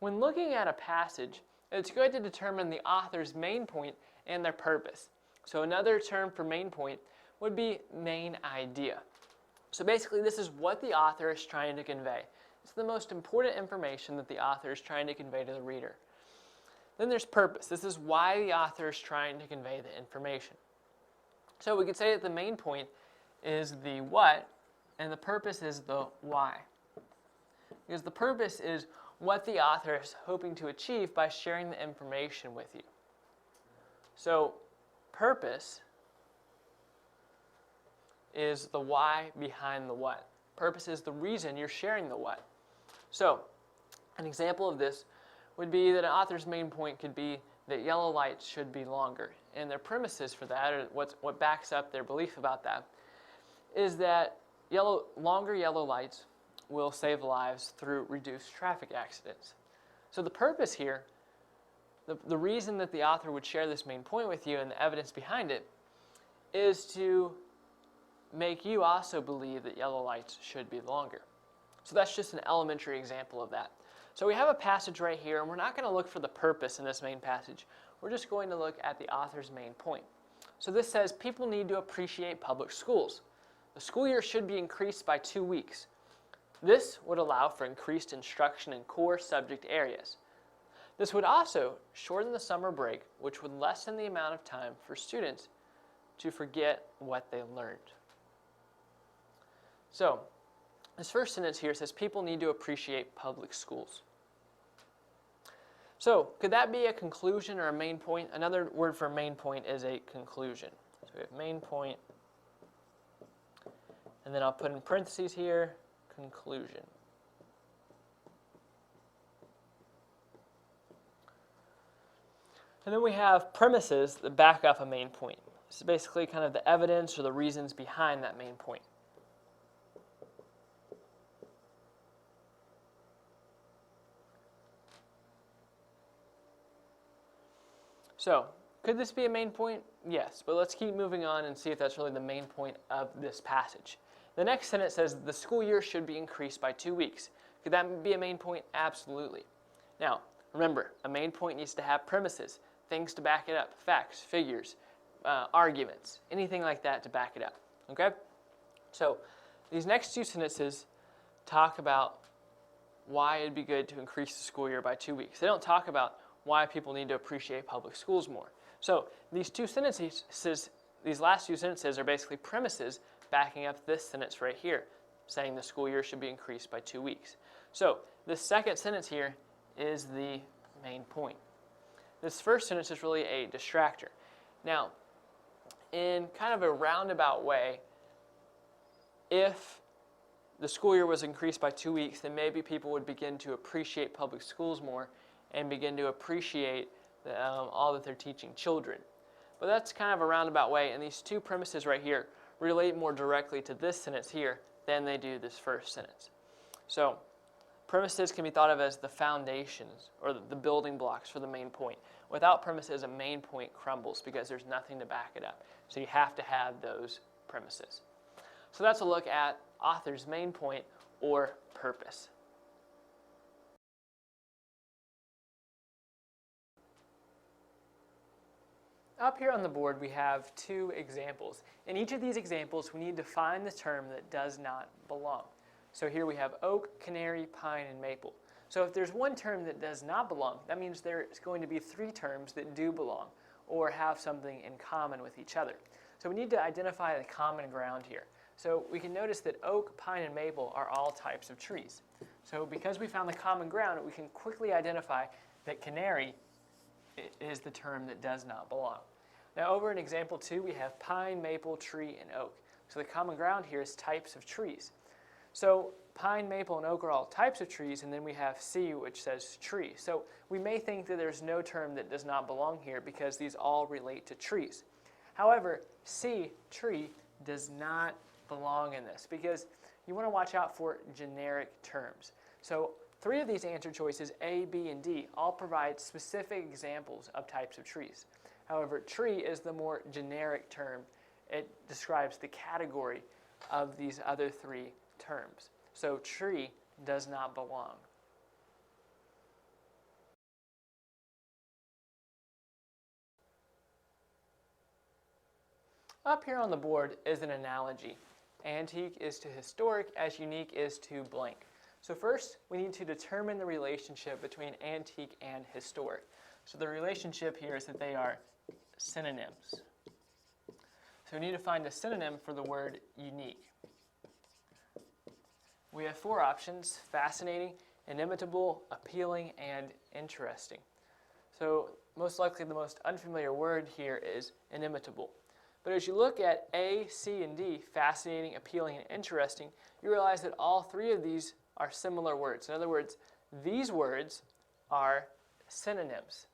When looking at a passage, it's good to determine the author's main point and their purpose. So another term for main point would be main idea. So basically, this is what the author is trying to convey. It's the most important information that the author is trying to convey to the reader. Then there's purpose. This is why the author is trying to convey the information. So we could say that the main point is the what, and the purpose is the why. Because the purpose is what the author is hoping to achieve by sharing the information with you. So purpose is the why behind the what. Purpose is the reason you're sharing the what. So an example of this would be that an author's main point could be that yellow lights should be longer. And their premises for that, or what backs up their belief about that, is that longer yellow lights will save lives through reduced traffic accidents. So the purpose here, the reason that the author would share this main point with you and the evidence behind it, is to make you also believe that yellow lights should be longer. So that's just an elementary example of that. So we have a passage right here, and we're not going to look for the purpose in this main passage. We're just going to look at the author's main point. So this says, people need to appreciate public schools. The school year should be increased by 2 weeks. This would allow for increased instruction in core subject areas. This would also shorten the summer break, which would lessen the amount of time for students to forget what they learned. So, this first sentence here says people need to appreciate public schools. So, could that be a conclusion or a main point? Another word for main point is a conclusion. So we have main point, and then I'll put in parentheses here, conclusion. And then we have premises that back up a main point. This is basically kind of the evidence or the reasons behind that main point. So, could this be a main point? Yes, but let's keep moving on and see if that's really the main point of this passage. The next sentence says the school year should be increased by 2 weeks. Could that be a main point? Absolutely. Now, remember, a main point needs to have premises, things to back it up, facts, figures, arguments, anything like that to back it up. Okay? So, these next two sentences talk about why it'd be good to increase the school year by 2 weeks. They don't talk about why people need to appreciate public schools more. So these two sentences, these last two sentences are basically premises backing up this sentence right here, saying the school year should be increased by 2 weeks. So this second sentence here is the main point. This first sentence is really a distractor. Now, in kind of a roundabout way, if the school year was increased by 2 weeks, then maybe people would begin to appreciate public schools more and begin to appreciate all that they're teaching children. But that's kind of a roundabout way, and these two premises right here relate more directly to this sentence here than they do this first sentence. So premises can be thought of as the foundations or the building blocks for the main point. Without premises, a main point crumbles because there's nothing to back it up. So you have to have those premises. So that's a look at author's main point or purpose. Up here on the board we have two examples. In each of these examples we need to find the term that does not belong. So here we have oak, canary, pine, and maple. So if there's one term that does not belong, that means there's going to be three terms that do belong or have something in common with each other. So we need to identify the common ground here. So we can notice that oak, pine, and maple are all types of trees. So because we found the common ground, we can quickly identify that canary is the term that does not belong. Now over in example 2, we have pine, maple, tree, and oak. So the common ground here is types of trees. So pine, maple, and oak are all types of trees, and then we have C, which says tree. So we may think that there's no term that does not belong here because these all relate to trees. However, C, tree, does not belong in this because you want to watch out for generic terms. So 3 of these answer choices, A, B, and D, all provide specific examples of types of trees. However, tree is the more generic term. It describes the category of these other 3 terms. So tree does not belong. Up here on the board is an analogy. Antique is to historic as unique is to blank. So first, we need to determine the relationship between antique and historic. So the relationship here is that they are synonyms. So we need to find a synonym for the word unique. We have four options: fascinating, inimitable, appealing, and interesting. So most likely the most unfamiliar word here is inimitable. But as you look at A, C, and D, fascinating, appealing, and interesting, you realize that all three of these are similar words. In other words, these words are synonyms.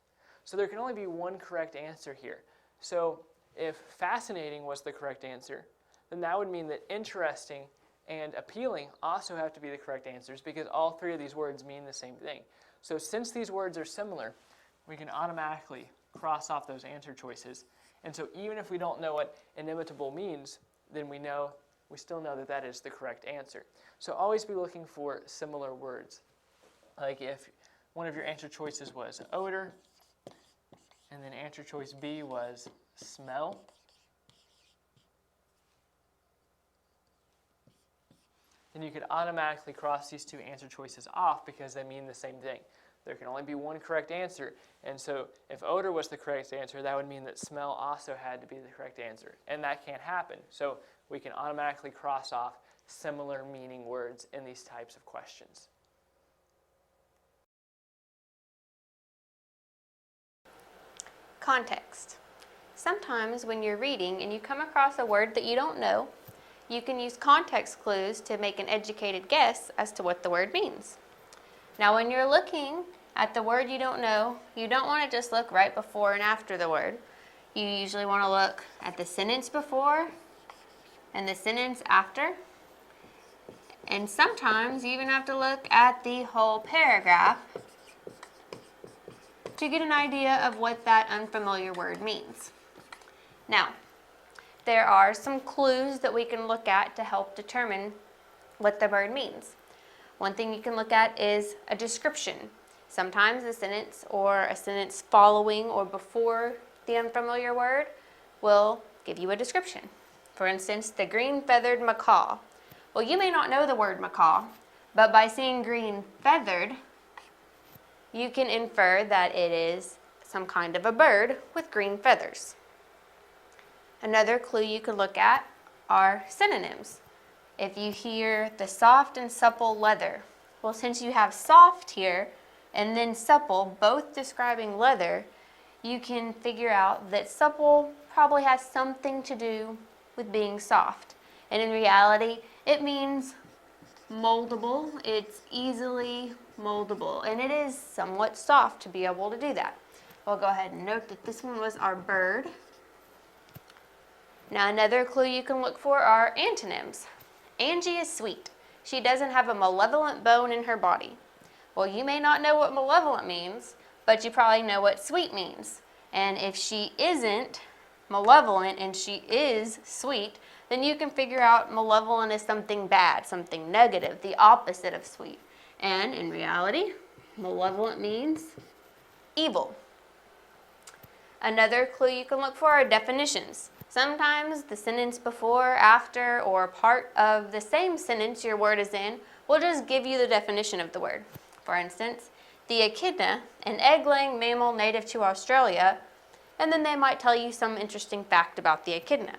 So there can only be one correct answer here. So if fascinating was the correct answer, then that would mean that interesting and appealing also have to be the correct answers, because all three of these words mean the same thing. So since these words are similar, we can automatically cross off those answer choices. And so even if we don't know what inimitable means, then we still know that that is the correct answer. So always be looking for similar words. Like if one of your answer choices was odor, and then answer choice B was smell, then you could automatically cross these two answer choices off because they mean the same thing. There can only be one correct answer, and so if odor was the correct answer, that would mean that smell also had to be the correct answer, and that can't happen. So we can automatically cross off similar meaning words in these types of questions. Context. Sometimes when you're reading and you come across a word that you don't know, you can use context clues to make an educated guess as to what the word means. Now when you're looking at the word you don't know, you don't want to just look right before and after the word. You usually want to look at the sentence before and the sentence after. And sometimes you even have to look at the whole paragraph to get an idea of what that unfamiliar word means. Now, there are some clues that we can look at to help determine what the word means. One thing you can look at is a description. Sometimes a sentence or a sentence following or before the unfamiliar word will give you a description. For instance, the green-feathered macaw. Well, you may not know the word macaw, but by seeing green-feathered, you can infer that it is some kind of a bird with green feathers. Another clue you can look at are synonyms. If you hear the soft and supple leather, well, since you have soft here and then supple, both describing leather, you can figure out that supple probably has something to do with being soft. And in reality, it means moldable. It's easily moldable, and it is somewhat soft to be able to do that. We'll go ahead and note that this one was our bird. Now another clue you can look for are antonyms. Angie is sweet. She doesn't have a malevolent bone in her body. Well, you may not know what malevolent means, but you probably know what sweet means. And if she isn't malevolent and she is sweet, then you can figure out malevolent is something bad, something negative, the opposite of sweet. And in reality, malevolent means evil. Another clue you can look for are definitions. Sometimes the sentence before, after, or part of the same sentence your word is in will just give you the definition of the word. For instance, the echidna, an egg-laying mammal native to Australia, and then they might tell you some interesting fact about the echidna.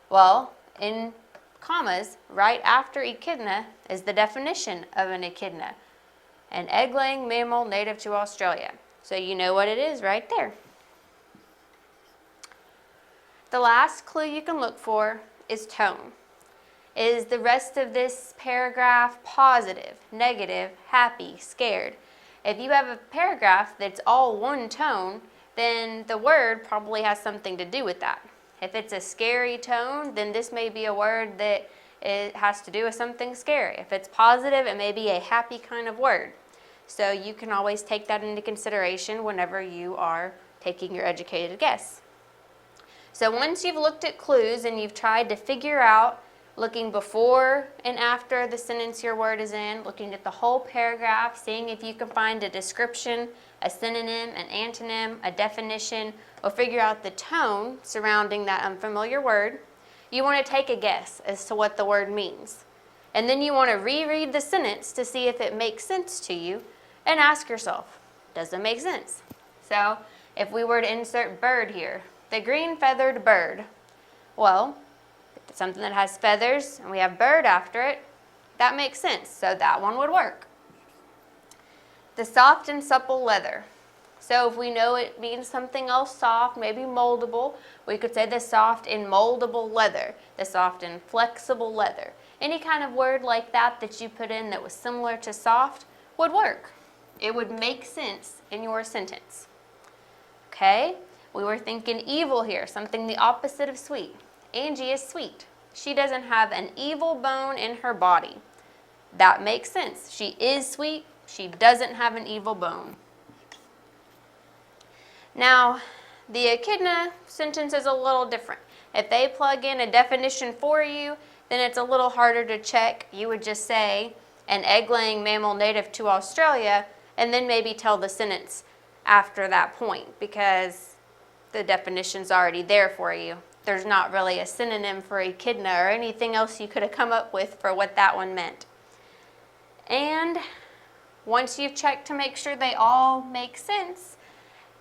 Well, in commas, right after echidna is the definition of an echidna, an egg-laying mammal native to Australia. So you know what it is right there. The last clue you can look for is tone. Is the rest of this paragraph positive, negative, happy, scared? If you have a paragraph that's all one tone, then the word probably has something to do with that. If it's a scary tone, then this may be a word that it has to do with something scary. If it's positive, it may be a happy kind of word. So you can always take that into consideration whenever you are taking your educated guess. So once you've looked at clues and you've tried to figure out, looking before and after the sentence your word is in, looking at the whole paragraph, seeing if you can find a description, a synonym, an antonym, a definition, or figure out the tone surrounding that unfamiliar word, you want to take a guess as to what the word means. And then you want to reread the sentence to see if it makes sense to you and ask yourself, does it make sense? So if we were to insert bird here, the green feathered bird, well, if it's something that has feathers and we have bird after it, that makes sense, so that one would work. The soft and supple leather. So if we know it means something else soft, maybe moldable, we could say the soft and moldable leather, the soft and flexible leather. Any kind of word like that that you put in that was similar to soft would work. It would make sense in your sentence. Okay, we were thinking evil here, something the opposite of sweet. Angie is sweet. She doesn't have an evil bone in her body. That makes sense. She is sweet. She doesn't have an evil bone. Now, the echidna sentence is a little different. If they plug in a definition for you, then it's a little harder to check. You would just say, an egg-laying mammal native to Australia, and then maybe tell the sentence after that point, because the definition's already there for you. There's not really a synonym for echidna or anything else you could have come up with for what that one meant. And once you've checked to make sure they all make sense,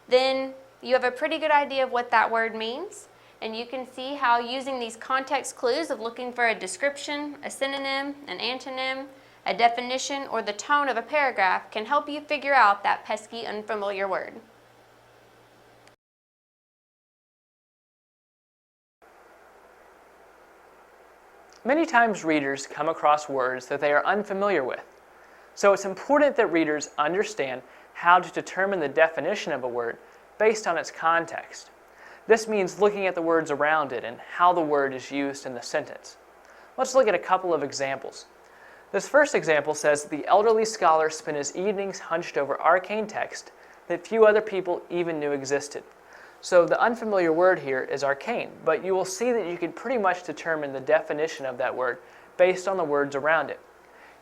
then you have a pretty good idea of what that word means. And you can see how using these context clues of looking for a description, a synonym, an antonym, a definition, or the tone of a paragraph can help you figure out that pesky, unfamiliar word. Many times readers come across words that they are unfamiliar with. So it's important that readers understand how to determine the definition of a word based on its context. This means looking at the words around it and how the word is used in the sentence. Let's look at a couple of examples. This first example says, the elderly scholar spent his evenings hunched over arcane text that few other people even knew existed. So the unfamiliar word here is arcane, but you will see that you can pretty much determine the definition of that word based on the words around it.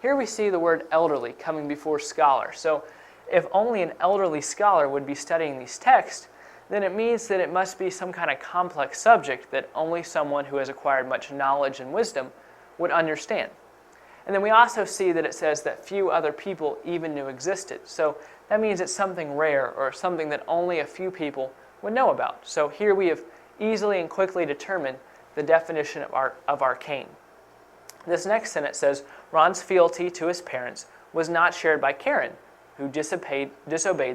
Here we see the word elderly coming before scholar. So if only an elderly scholar would be studying these texts, then it means that it must be some kind of complex subject that only someone who has acquired much knowledge and wisdom would understand. And then we also see that it says that few other people even knew existed. So that means it's something rare or something that only a few people would know about. So here we have easily and quickly determined the definition of arcane. This next sentence says, Ron's fealty to his parents was not shared by Karen, who disobeyed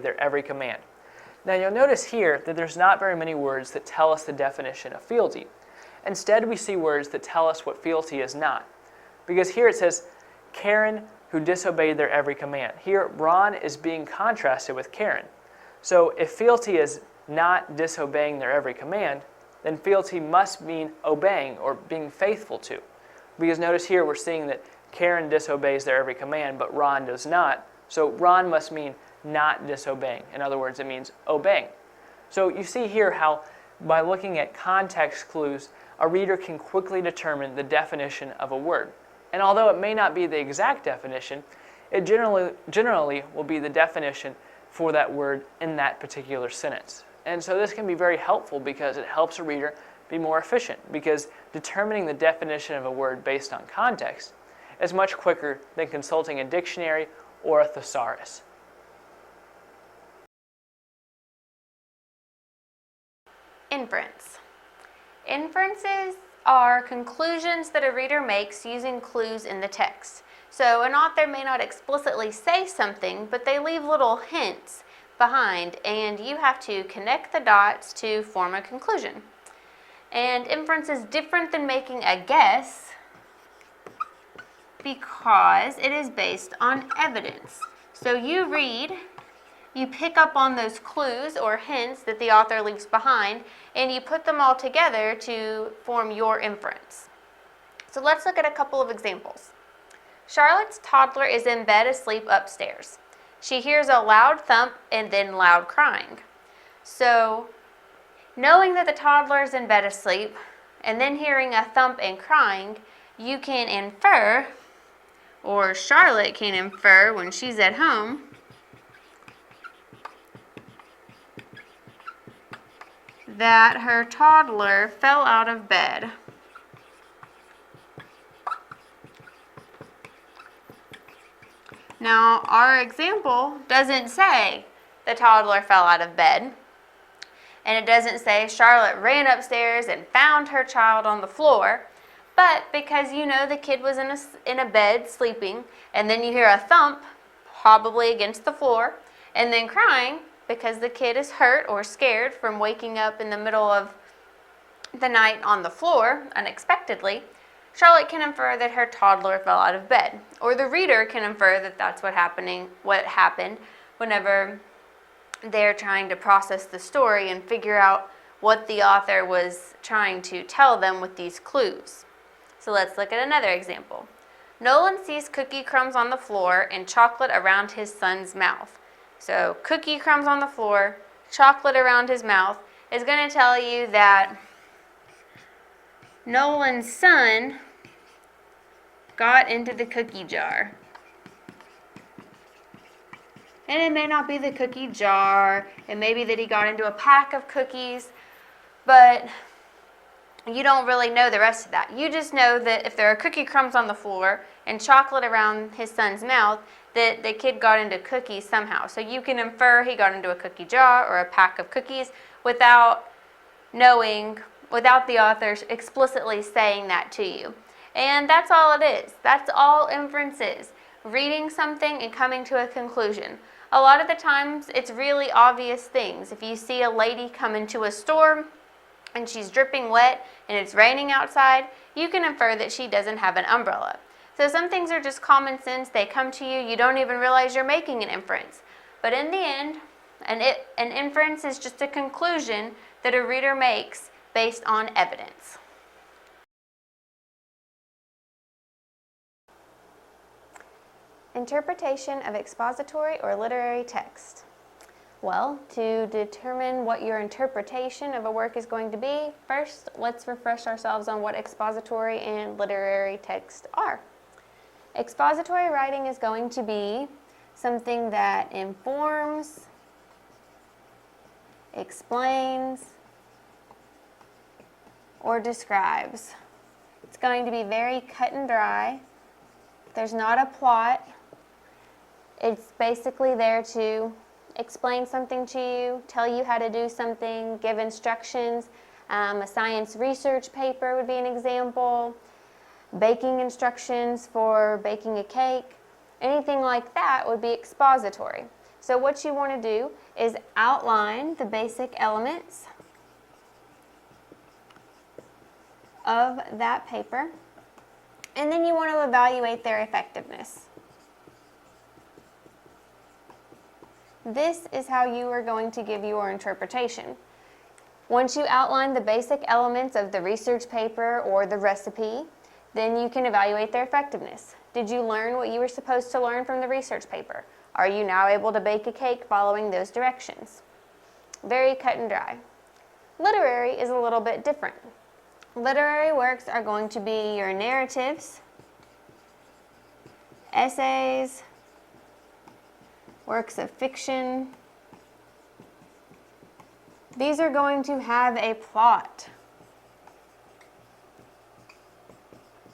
their every command. Now you'll notice here that there's not very many words that tell us the definition of fealty. Instead, we see words that tell us what fealty is not. Because here it says, Karen, who disobeyed their every command. Here, Ron is being contrasted with Karen. So if fealty is not disobeying their every command, then fealty must mean obeying or being faithful to. Because notice here we're seeing that Karen disobeys their every command, but Ron does not. So Ron must mean not disobeying. In other words, it means obeying. So you see here how by looking at context clues, a reader can quickly determine the definition of a word. And although it may not be the exact definition, it generally will be the definition for that word in that particular sentence. And so this can be very helpful because it helps a reader be more efficient, because determining the definition of a word based on context is much quicker than consulting a dictionary or a thesaurus. Inference. Inferences are conclusions that a reader makes using clues in the text. So an author may not explicitly say something, but they leave little hints behind, and you have to connect the dots to form a conclusion. And inference is different than making a guess because it is based on evidence. So you read, you pick up on those clues or hints that the author leaves behind, and you put them all together to form your inference. So let's look at a couple of examples. Charlotte's toddler is in bed asleep upstairs. She hears a loud thump and then loud crying. So knowing that the toddler is in bed asleep and then hearing a thump and crying, you can infer, or Charlotte can infer when she's at home, that her toddler fell out of bed. Now, our example doesn't say the toddler fell out of bed, and it doesn't say Charlotte ran upstairs and found her child on the floor, but because you know the kid was in a bed sleeping, and then you hear a thump, probably against the floor, and then crying because the kid is hurt or scared from waking up in the middle of the night on the floor unexpectedly, Charlotte can infer that her toddler fell out of bed, or the reader can infer that that's what happened whenever they're trying to process the story and figure out what the author was trying to tell them with these clues. So let's look at another example. Nolan sees cookie crumbs on the floor and chocolate around his son's mouth. So cookie crumbs on the floor, chocolate around his mouth is going to tell you that Nolan's son got into the cookie jar. And it may not be the cookie jar, it may be that he got into a pack of cookies, but you don't really know the rest of that. You just know that if there are cookie crumbs on the floor and chocolate around his son's mouth, that the kid got into cookies somehow. So you can infer he got into a cookie jar or a pack of cookies without the author explicitly saying that to you. And that's all it is. That's all inference is. Reading something and coming to a conclusion. A lot of the times it's really obvious things. If you see a lady come into a store and she's dripping wet and it's raining outside, you can infer that she doesn't have an umbrella. So some things are just common sense. They come to you. You don't even realize you're making an inference. But in the end, an inference is just a conclusion that a reader makes based on evidence. Interpretation of expository or literary text. Well, to determine what your interpretation of a work is going to be, first let's refresh ourselves on what expository and literary text are. Expository writing is going to be something that informs, explains, or describes. It's going to be very cut and dry. There's not a plot. It's basically there to explain something to you, tell you how to do something, give instructions. A science research paper would be an example. Baking instructions for baking a cake. Anything like that would be expository. So what you want to do is outline the basic elements of that paper, and then you want to evaluate their effectiveness. This is how you are going to give your interpretation. Once you outline the basic elements of the research paper or the recipe, then you can evaluate their effectiveness. Did you learn what you were supposed to learn from the research paper? Are you now able to bake a cake following those directions? Very cut and dry. Literary is a little bit different. Literary works are going to be your narratives, essays, works of fiction. These are going to have a plot.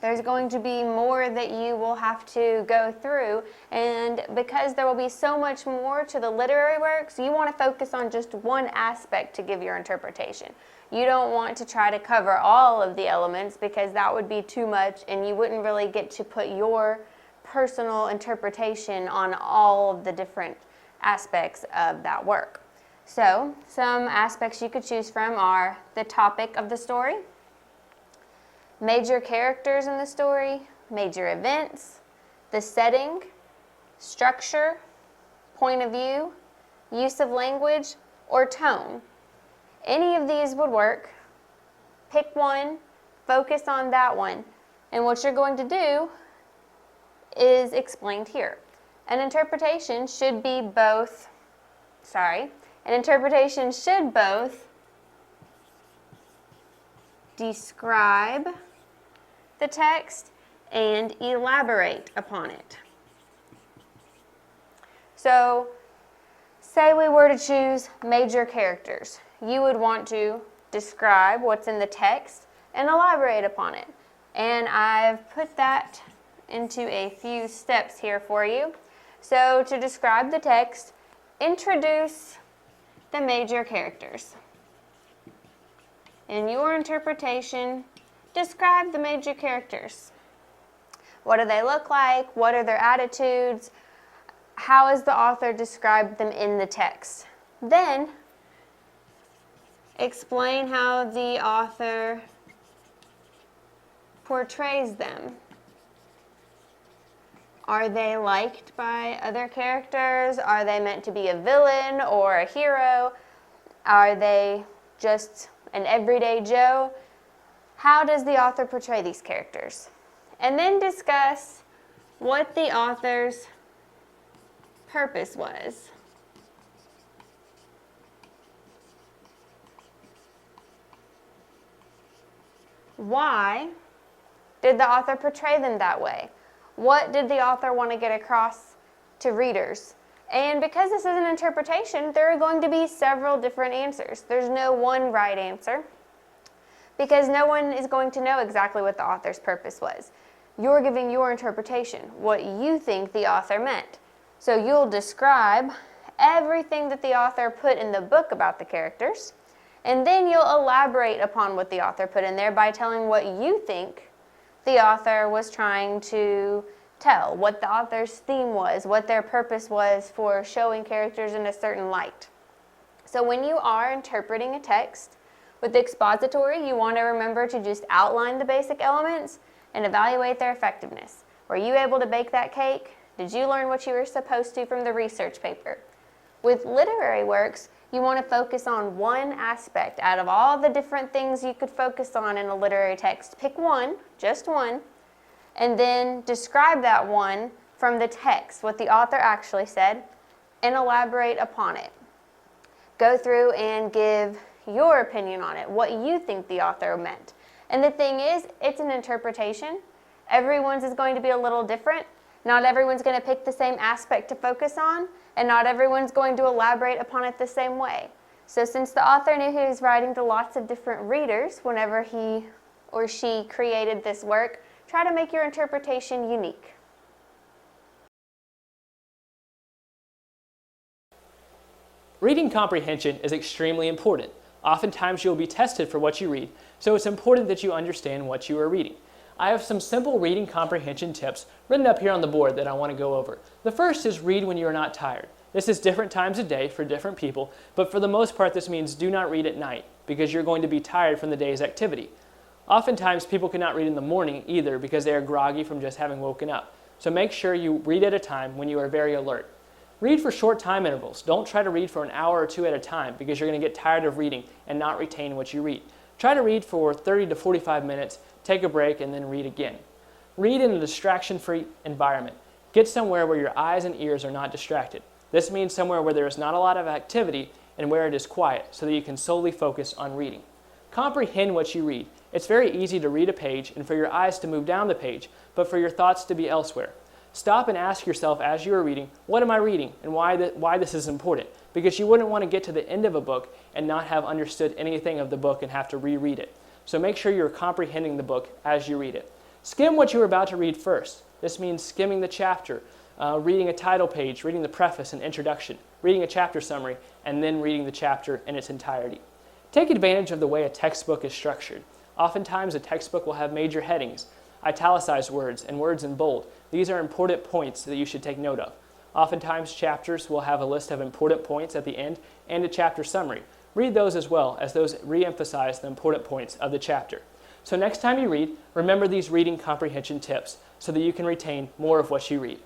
There's going to be more that you will have to go through, and because there will be so much more to the literary works, you want to focus on just one aspect to give your interpretation. You don't want to try to cover all of the elements because that would be too much and you wouldn't really get to put your personal interpretation on all of the different aspects of that work. So, some aspects you could choose from are the topic of the story, major characters in the story, major events, the setting, structure, point of view, use of language, or tone. Any of these would work. Pick one, focus on that one, and what you're going to do is explained here. An interpretation should both describe the text and elaborate upon it. So, say we were to choose major characters. You would want to describe what's in the text and elaborate upon it. And I've put that into a few steps here for you. So to describe the text, introduce the major characters. In your interpretation, describe the major characters. What do they look like? What are their attitudes? How has the author described them in the text? Then, explain how the author portrays them. Are they liked by other characters? Are they meant to be a villain or a hero? Are they just an everyday Joe? How does the author portray these characters? And then discuss what the author's purpose was. Why did the author portray them that way? What did the author want to get across to readers? And because this is an interpretation, there are going to be several different answers. There's no one right answer, because no one is going to know exactly what the author's purpose was. You're giving your interpretation, what you think the author meant. So you'll describe everything that the author put in the book about the characters, and then you'll elaborate upon what the author put in there by telling what you think the author was trying to tell, what the author's theme was, what their purpose was for showing characters in a certain light. So when you are interpreting a text with expository, you want to remember to just outline the basic elements and evaluate their effectiveness. Were you able to bake that cake? Did you learn what you were supposed to from the research paper? With literary works, you want to focus on one aspect. Out of all the different things you could focus on in a literary text, pick one, just one, and then describe that one from the text, what the author actually said, and elaborate upon it. Go through and give your opinion on it, what you think the author meant. And the thing is, it's an interpretation. Everyone's is going to be a little different. Not everyone's going to pick the same aspect to focus on, and not everyone's going to elaborate upon it the same way. So since the author knew he was writing to lots of different readers whenever he or she created this work, try to make your interpretation unique. Reading comprehension is extremely important. Oftentimes you'll be tested for what you read, so it's important that you understand what you are reading. I have some simple reading comprehension tips written up here on the board that I want to go over. The first is read when you are not tired. This is different times a day for different people, but for the most part this means do not read at night because you're going to be tired from the day's activity. Oftentimes people cannot read in the morning either because they are groggy from just having woken up. So make sure you read at a time when you are very alert. Read for short time intervals. Don't try to read for an hour or two at a time because you're going to get tired of reading and not retain what you read. Try to read for 30 to 45 minutes, take a break, and then read again. Read in a distraction-free environment. Get somewhere where your eyes and ears are not distracted. This means somewhere where there is not a lot of activity and where it is quiet so that you can solely focus on reading. Comprehend what you read. It's very easy to read a page and for your eyes to move down the page, but for your thoughts to be elsewhere. Stop and ask yourself as you are reading, what am I reading and why this is important? Because you wouldn't want to get to the end of a book and not have understood anything of the book and have to reread it. So make sure you're comprehending the book as you read it. Skim what you are about to read first. This means skimming the chapter, reading a title page, reading the preface and introduction, reading a chapter summary, and then reading the chapter in its entirety. Take advantage of the way a textbook is structured. Oftentimes a textbook will have major headings, italicized words, and words in bold. These are important points that you should take note of. Oftentimes chapters will have a list of important points at the end and a chapter summary. Read those as well, as those re-emphasize the important points of the chapter. So next time you read, remember these reading comprehension tips so that you can retain more of what you read.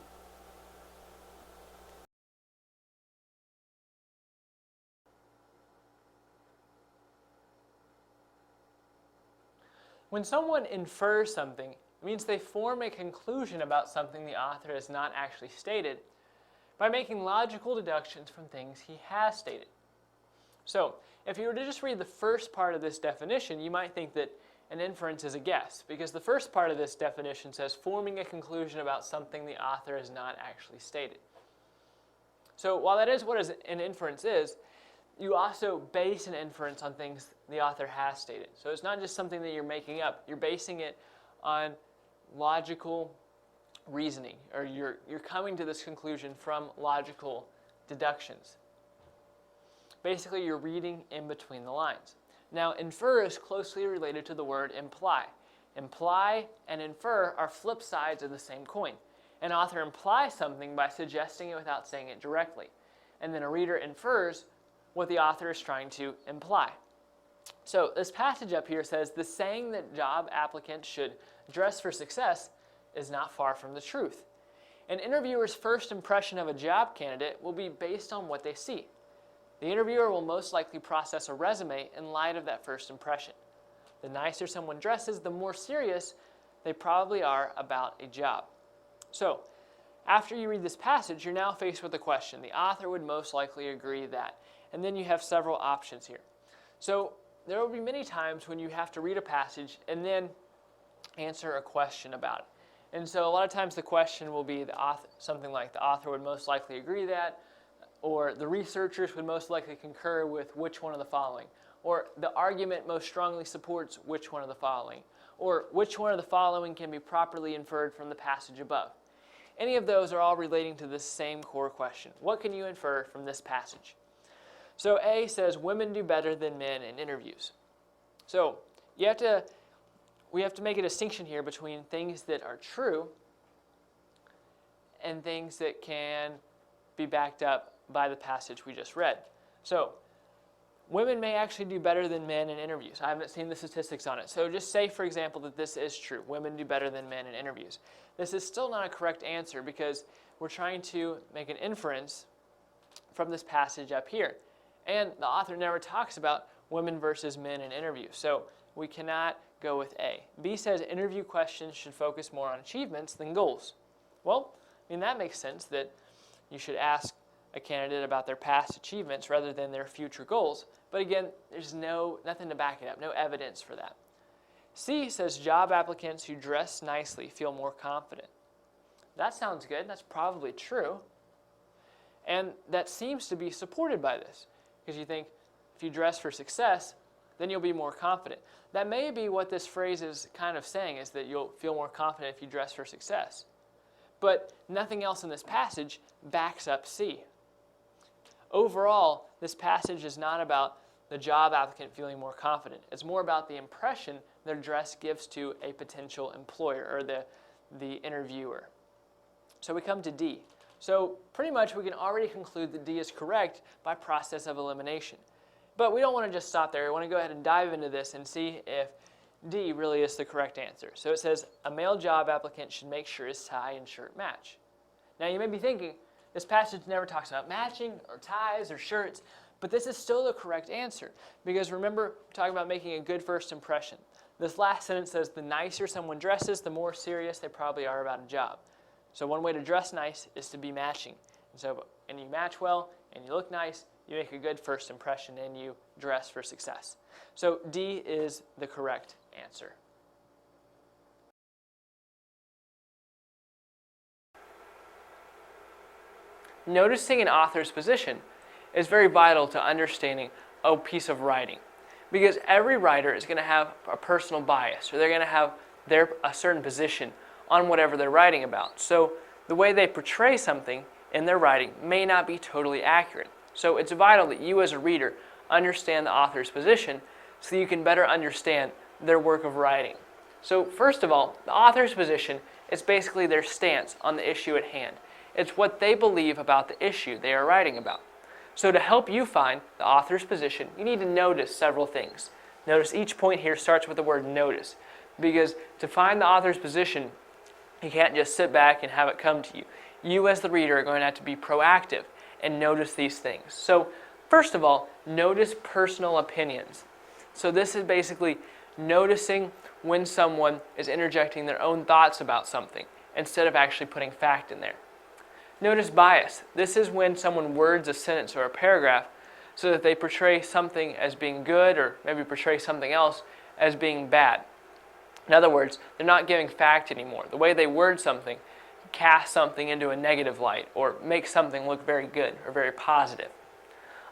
When someone infers something, it means they form a conclusion about something the author has not actually stated by making logical deductions from things he has stated. So, if you were to just read the first part of this definition, you might think that an inference is a guess, because the first part of this definition says forming a conclusion about something the author has not actually stated. So, while that is what an inference is, you also base an inference on things the author has stated. So it's not just something that you're making up. You're basing it on logical reasoning, or you're coming to this conclusion from logical deductions. Basically, you're reading in between the lines. Now, infer is closely related to the word imply. Imply and infer are flip sides of the same coin. An author implies something by suggesting it without saying it directly, and then a reader infers what the author is trying to imply. So this passage up here says, the saying that job applicants should dress for success is not far from the truth. An interviewer's first impression of a job candidate will be based on what they see. The interviewer will most likely process a resume in light of that first impression. The nicer someone dresses, the more serious they probably are about a job. So, after you read this passage, you're now faced with a question. The author would most likely agree that. And then you have several options here. So, there will be many times when you have to read a passage and then answer a question about it. And so a lot of times the question will be something like the author would most likely agree that, or the researchers would most likely concur with which one of the following, or the argument most strongly supports which one of the following, or which one of the following can be properly inferred from the passage above. Any of those are all relating to this same core question. What can you infer from this passage? So A says women do better than men in interviews. So we have to make a distinction here between things that are true and things that can be backed up by the passage we just read. So women may actually do better than men in interviews. I haven't seen the statistics on it. So just say, for example, that this is true. Women do better than men in interviews. This is still not a correct answer because we're trying to make an inference from this passage up here. And the author never talks about women versus men in interviews. So we cannot go with A. B says interview questions should focus more on achievements than goals. Well, I mean, that makes sense that you should ask a candidate about their past achievements rather than their future goals. But again, there's nothing to back it up, no evidence for that. C says job applicants who dress nicely feel more confident. That sounds good. That's probably true. And that seems to be supported by this, because you think if you dress for success, then you'll be more confident. That may be what this phrase is kind of saying, is that you'll feel more confident if you dress for success. But nothing else in this passage backs up C. Overall, this passage is not about the job applicant feeling more confident. It's more about the impression their dress gives to a potential employer or the interviewer. So we come to D. So pretty much we can already conclude that D is correct by process of elimination. But we don't want to just stop there. We want to go ahead and dive into this and see if D really is the correct answer. So it says, a male job applicant should make sure his tie and shirt match. Now you may be thinking, this passage never talks about matching or ties or shirts, but this is still the correct answer. Because remember, we're talking about making a good first impression. This last sentence says, the nicer someone dresses, the more serious they probably are about a job. So one way to dress nice is to be matching. And you match well, and you look nice, you make a good first impression, and you dress for success. So D is the correct answer. Noticing an author's position is very vital to understanding a piece of writing, because every writer is going to have a personal bias, or they're going to have a certain position on whatever they're writing about. So the way they portray something in their writing may not be totally accurate. So it's vital that you as a reader understand the author's position so you can better understand their work of writing. So first of all, the author's position is basically their stance on the issue at hand. It's what they believe about the issue they are writing about. So to help you find the author's position, you need to notice several things. Notice each point here starts with the word notice, because to find the author's position, you can't just sit back and have it come to you. You as the reader are going to have to be proactive and notice these things. So first of all, notice personal opinions. So this is basically noticing when someone is interjecting their own thoughts about something instead of actually putting fact in there. Notice bias. This is when someone words a sentence or a paragraph so that they portray something as being good or maybe portray something else as being bad. In other words, they're not giving fact anymore. The way they word something casts something into a negative light or makes something look very good or very positive.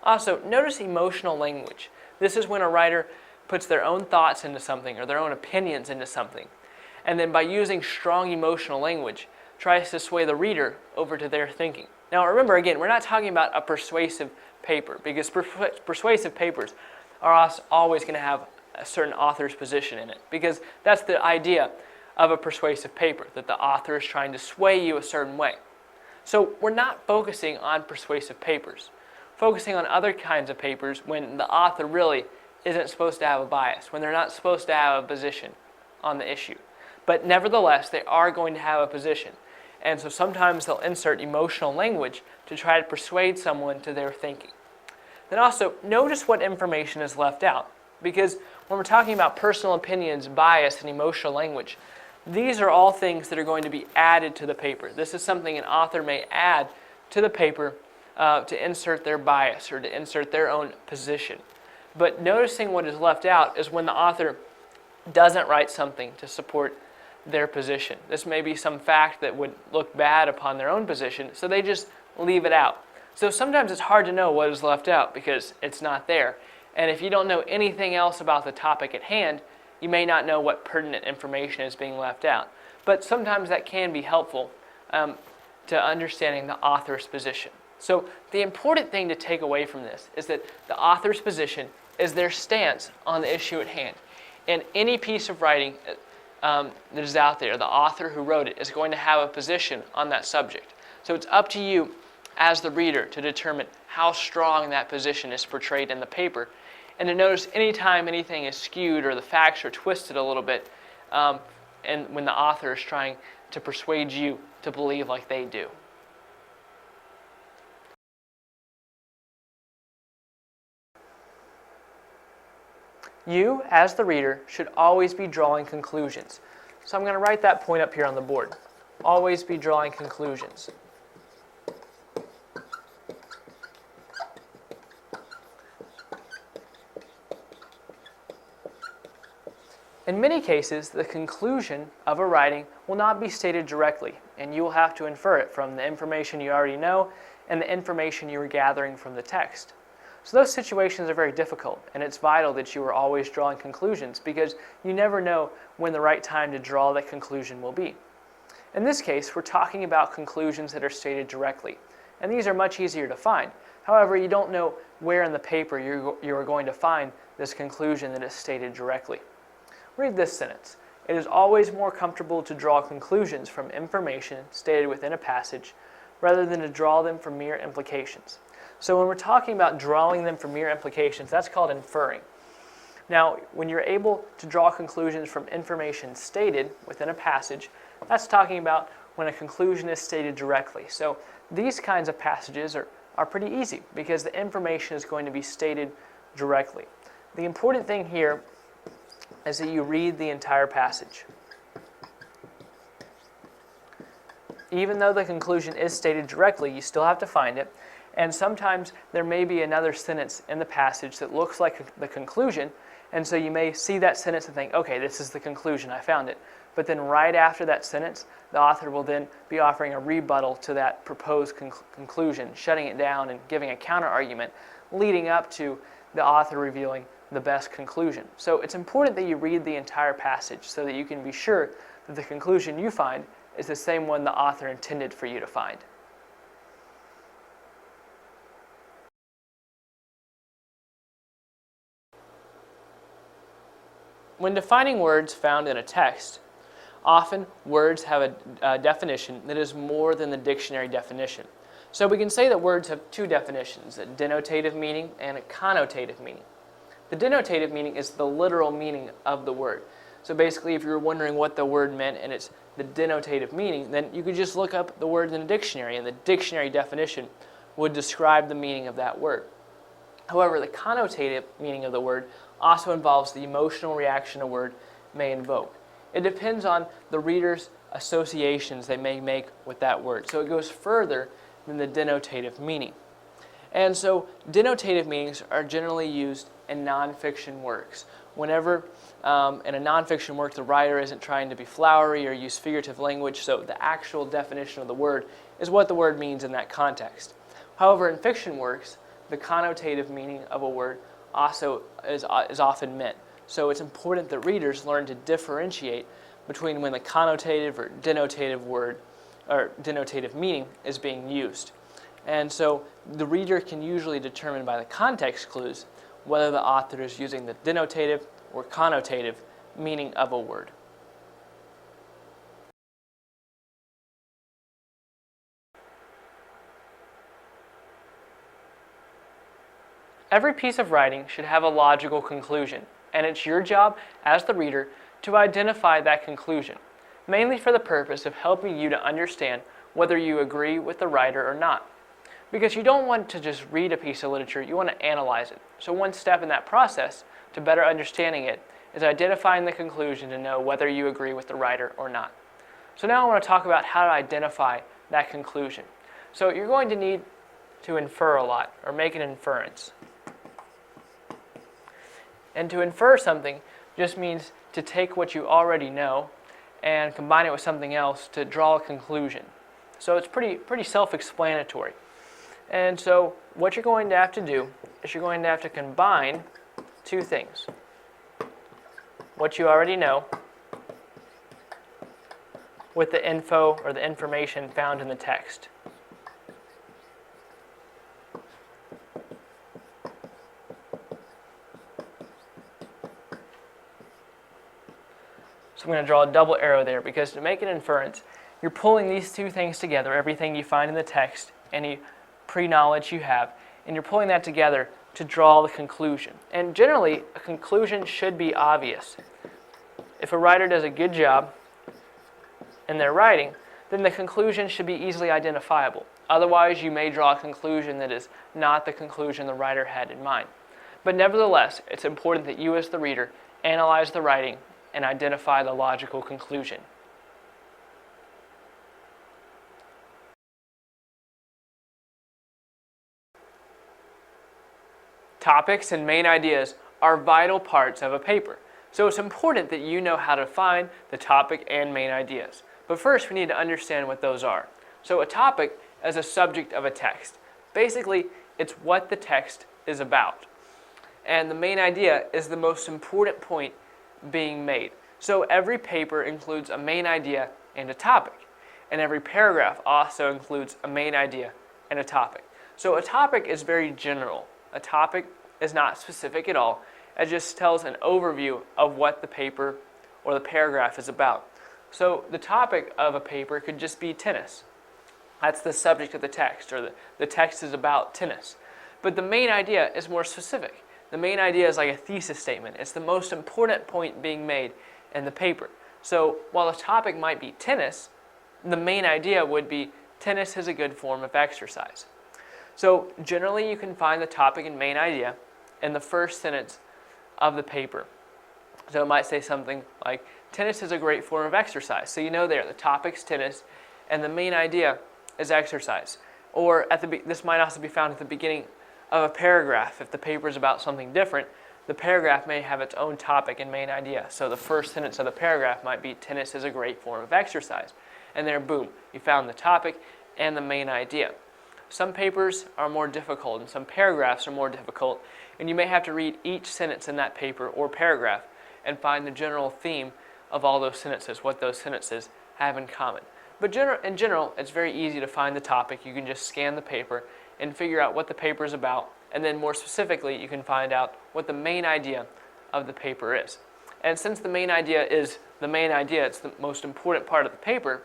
Also, notice emotional language. This is when a writer puts their own thoughts into something or their own opinions into something. And then by using strong emotional language, tries to sway the reader over to their thinking. Now remember, again, we're not talking about a persuasive paper, because persuasive papers are always going to have a certain author's position in it, because that's the idea of a persuasive paper, that the author is trying to sway you a certain way. So we're not focusing on persuasive papers, focusing on other kinds of papers when the author really isn't supposed to have a bias, when they're not supposed to have a position on the issue. But nevertheless, they are going to have a position. And so sometimes they'll insert emotional language to try to persuade someone to their thinking. Then also, notice what information is left out. Because when we're talking about personal opinions, bias, and emotional language, these are all things that are going to be added to the paper. This is something an author may add to the paper to insert their bias or to insert their own position. But noticing what is left out is when the author doesn't write something to support their position. This may be some fact that would look bad upon their own position, so they just leave it out. So sometimes it's hard to know what is left out because it's not there. And if you don't know anything else about the topic at hand, you may not know what pertinent information is being left out. But sometimes that can be helpful to understanding the author's position. So the important thing to take away from this is that the author's position is their stance on the issue at hand. In any piece of writing that is out there, the author who wrote it is going to have a position on that subject. So it's up to you as the reader to determine how strong that position is portrayed in the paper, and to notice anytime anything is skewed or the facts are twisted a little bit, and when the author is trying to persuade you to believe like they do. You, as the reader, should always be drawing conclusions. So I'm going to write that point up here on the board. Always be drawing conclusions. In many cases, the conclusion of a writing will not be stated directly, and you will have to infer it from the information you already know and the information you are gathering from the text. So those situations are very difficult, and it's vital that you are always drawing conclusions because you never know when the right time to draw that conclusion will be. In this case, we're talking about conclusions that are stated directly, and these are much easier to find. However, you don't know where in the paper you are going to find this conclusion that is stated directly. Read this sentence. It is always more comfortable to draw conclusions from information stated within a passage rather than to draw them from mere implications. So when we're talking about drawing them from mere implications, that's called inferring. Now, when you're able to draw conclusions from information stated within a passage, that's talking about when a conclusion is stated directly. So these kinds of passages are pretty easy because the information is going to be stated directly. The important thing here is that you read the entire passage. Even though the conclusion is stated directly, you still have to find it. And sometimes there may be another sentence in the passage that looks like the conclusion, and so you may see that sentence and think, okay, this is the conclusion, I found it. But then right after that sentence, the author will then be offering a rebuttal to that proposed conclusion, shutting it down and giving a counter-argument, leading up to the author revealing the best conclusion. So it's important that you read the entire passage so that you can be sure that the conclusion you find is the same one the author intended for you to find. When defining words found in a text, often words have a definition that is more than the dictionary definition. So we can say that words have two definitions, a denotative meaning and a connotative meaning. The denotative meaning is the literal meaning of the word. So basically, if you're wondering what the word meant and it's the denotative meaning, then you could just look up the word in a dictionary, and the dictionary definition would describe the meaning of that word. However, the connotative meaning of the word also involves the emotional reaction a word may invoke. It depends on the reader's associations they may make with that word. So it goes further than the denotative meaning. And so denotative meanings are generally used in nonfiction works. Whenever in a nonfiction work the writer isn't trying to be flowery or use figurative language, so the actual definition of the word is what the word means in that context. However, in fiction works, the connotative meaning of a word also is often meant. So it's important that readers learn to differentiate between when the connotative or denotative word or denotative meaning is being used. And so the reader can usually determine by the context clues whether the author is using the denotative or connotative meaning of a word. Every piece of writing should have a logical conclusion, and it's your job as the reader to identify that conclusion, mainly for the purpose of helping you to understand whether you agree with the writer or not. Because you don't want to just read a piece of literature, you want to analyze it. So one step in that process to better understanding it is identifying the conclusion to know whether you agree with the writer or not. So now I want to talk about how to identify that conclusion. So you're going to need to infer a lot, or make an inference. And to infer something just means to take what you already know and combine it with something else to draw a conclusion. So it's pretty self-explanatory. And so what you're going to have to do is you're going to have to combine two things. What you already know with the info or the information found in the text. So I'm going to draw a double arrow there because to make an inference, you're pulling these two things together, everything you find in the text, any pre-knowledge you have, and you're pulling that together to draw the conclusion. And generally, a conclusion should be obvious. If a writer does a good job in their writing, then the conclusion should be easily identifiable. Otherwise, you may draw a conclusion that is not the conclusion the writer had in mind. But nevertheless, it's important that you as the reader analyze the writing and identify the logical conclusion. Topics and main ideas are vital parts of a paper, so it's important that you know how to find the topic and main ideas. But first, we need to understand what those are. So a topic is a subject of a text. Basically, it's what the text is about. And the main idea is the most important point being made. So every paper includes a main idea and a topic. And every paragraph also includes a main idea and a topic. So a topic is very general. A topic is not specific at all. It just tells an overview of what the paper or the paragraph is about. So the topic of a paper could just be tennis. That's the subject of the text, or the text is about tennis. But the main idea is more specific. The main idea is like a thesis statement. It's the most important point being made in the paper. So while the topic might be tennis, the main idea would be tennis is a good form of exercise. So generally you can find the topic and main idea in the first sentence of the paper. So it might say something like, tennis is a great form of exercise. So you know there, the topic's tennis and the main idea is exercise. Or this might also be found at the beginning of a paragraph. If the paper is about something different, the paragraph may have its own topic and main idea. So the first sentence of the paragraph might be, tennis is a great form of exercise. And there, boom, you found the topic and the main idea. Some papers are more difficult and some paragraphs are more difficult, and you may have to read each sentence in that paper or paragraph and find the general theme of all those sentences, what those sentences have in common. But in general, it's very easy to find the topic. You can just scan the paper and figure out what the paper is about, and then more specifically, you can find out what the main idea of the paper is. And since the main idea is the main idea, it's the most important part of the paper,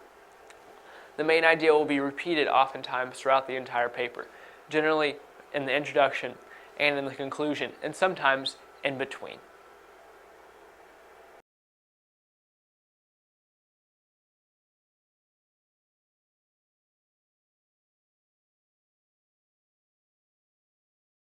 the main idea will be repeated oftentimes throughout the entire paper, generally in the introduction and in the conclusion, and sometimes in between.